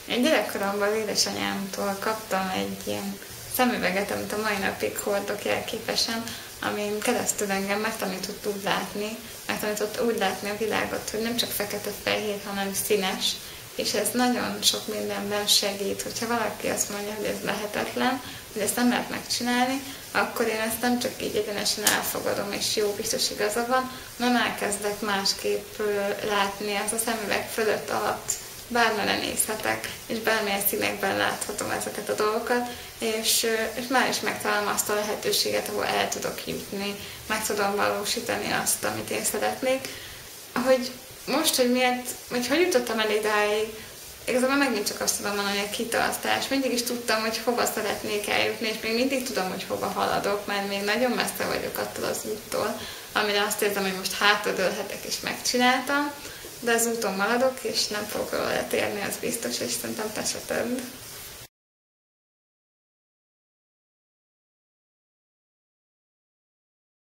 Én gyerekkoromban édesanyámtól kaptam egy ilyen szemüveget, amit a mai napig hordok jelképesen, amin keresztül engem megtanított úgy látni a világot, hogy nem csak fekete-fehér, hanem színes, és ez nagyon sok mindenben segít. Hogyha valaki azt mondja, hogy ez lehetetlen, hogy ezt nem lehet megcsinálni, akkor én ezt nem csak így egyenesen elfogadom, és jó, biztos igaza van, hanem elkezdek másképp látni, az a szemüveg fölött alatt bármire nézhetek, és bármilyen színekben láthatom ezeket a dolgokat, és már is megtalálom azt a lehetőséget, ahol el tudok jutni, meg tudom valósítani azt, amit én szeretnék. Hogy most, hogy jutottam el idáig, igazából megint csak azt tudom mondani, hogy a kitartás. Mindig is tudtam, hogy hova szeretnék eljutni, és még mindig tudom, hogy hova haladok, mert még nagyon messze vagyok attól az úttól, amire azt érzem, hogy most hátradőlhetek és megcsináltam, de az úton maradok, és nem fogok róla letérni, az biztos, és szerintem te se több.